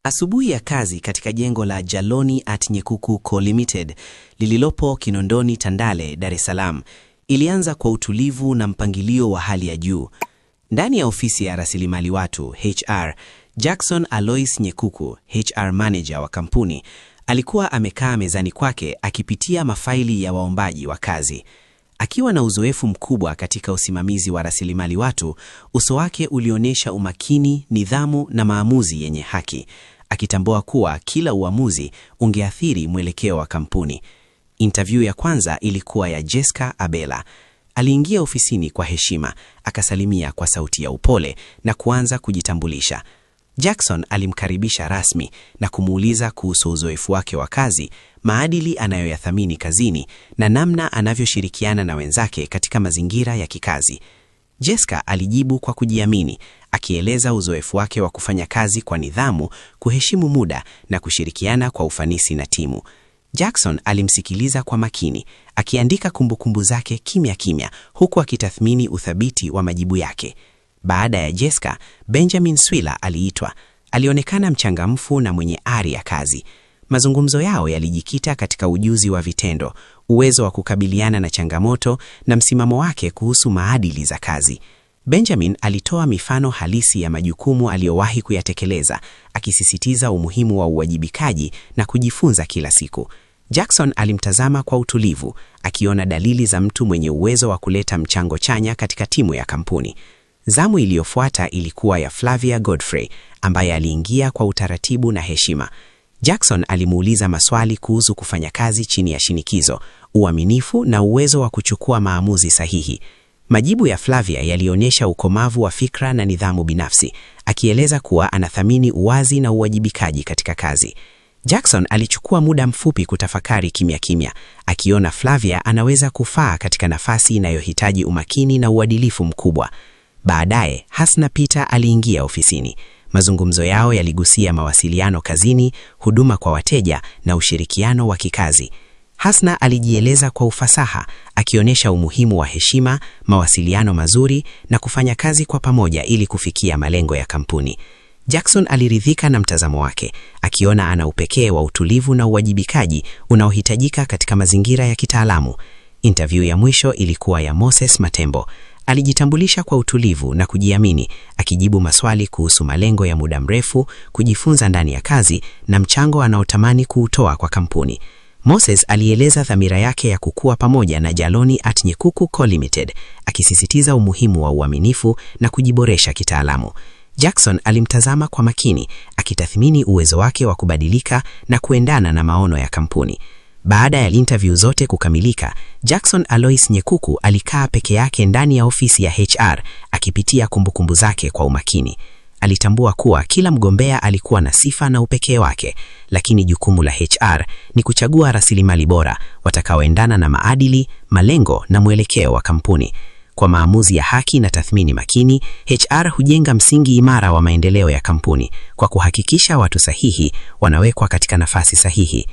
Asubuhi ya kazi katika jengo la Jaloni at Nyekuku Co Limited lililopo Kinondoni Tandale, Dar es Salaam ilianza kwa utulivu na mpangilio wa hali ya juu. Ndani ya ofisi ya rasilimali watu HR, Jackson Alois Nyekuku, HR manager wa kampuni, alikuwa amekaa mezani kwake akipitia mafaili ya waombaji wa kazi. Akiwa na uzoefu mkubwa katika usimamizi wa rasilimali watu, uso wake ulionyesha umakini, nidhamu na maamuzi yenye haki, akitambua kuwa kila uamuzi ungeathiri mwelekeo wa kampuni. Interview ya kwanza ilikuwa ya Jessica Abela. Aliingia ofisini kwa heshima, akasalimia kwa sauti ya upole na kuanza kujitambulisha. Jackson alimkaribisha rasmi na kumuuliza kuhusu uzoefu wake wa kazi, maadili anayoyathamini kazini na namna anavyoshirikiana na wenzake katika mazingira ya kikazi. Jessica alijibu kwa kujiamini, akieleza uzoefu wake wa kufanya kazi kwa nidhamu, kuheshimu muda na kushirikiana kwa ufanisi na timu. Jackson alimsikiliza kwa makini, akiandika kumbukumbu zake kimya kimya, huku akitathmini uthabiti wa majibu yake. Baada ya Jessica, Benjamin Swila aliitwa. Alionekana mchangamfu na mwenye ari ya kazi. Mazungumzo yao yalijikita katika ujuzi wa vitendo, uwezo wa kukabiliana na changamoto na msimamo wake kuhusu maadili za kazi. Benjamin alitoa mifano halisi ya majukumu aliyowahi kuyatekeleza, akisisitiza umuhimu wa uwajibikaji na kujifunza kila siku. Jackson alimtazama kwa utulivu, akiona dalili za mtu mwenye uwezo wa kuleta mchango chanya katika timu ya kampuni. Zamu iliyofuata ilikuwa ya Flavia Godfrey, ambaye aliingia kwa utaratibu na heshima. Jackson alimuuliza maswali kuhusu kufanya kazi chini ya shinikizo, uaminifu na uwezo wa kuchukua maamuzi sahihi. Majibu ya Flavia yalionyesha ukomavu wa fikra na nidhamu binafsi, akieleza kuwa anathamini uwazi na uwajibikaji katika kazi. Jackson alichukua muda mfupi kutafakari kimya kimya, akiona Flavia anaweza kufaa katika nafasi inayohitaji umakini na uadilifu mkubwa. Baadaye, Hasna Peter aliingia ofisini. Mazungumzo yao yaligusia mawasiliano kazini, huduma kwa wateja na ushirikiano wa kikazi. Hasna alijieleza kwa ufasaha, akionyesha umuhimu wa heshima, mawasiliano mazuri na kufanya kazi kwa pamoja ili kufikia malengo ya kampuni. Jackson aliridhika na mtazamo wake, akiona ana upekee wa utulivu na uwajibikaji unaohitajika katika mazingira ya kitaalamu. Interview ya mwisho ilikuwa ya Moses Matembo. Alijitambulisha kwa utulivu na kujiamini, akijibu maswali kuhusu malengo ya muda mrefu, kujifunza ndani ya kazi na mchango anaotamani kuutoa kwa kampuni. Moses alieleza dhamira yake ya kukua pamoja na Jaloni at Nyekuku Co Limited, akisisitiza umuhimu wa uaminifu na kujiboresha kitaalamu. Jackson alimtazama kwa makini, akitathmini uwezo wake wa kubadilika na kuendana na maono ya kampuni. Baada ya interview zote kukamilika, Jackson Alois Nyekuku alikaa peke yake ndani ya ofisi ya HR, akipitia kumbukumbu zake kwa umakini. Alitambua kuwa kila mgombea alikuwa na sifa na upekee wake, lakini jukumu la HR ni kuchagua rasilimali bora watakaoendana na maadili, malengo na mwelekeo wa kampuni. Kwa maamuzi ya haki na tathmini makini, HR hujenga msingi imara wa maendeleo ya kampuni kwa kuhakikisha watu sahihi wanawekwa katika nafasi sahihi.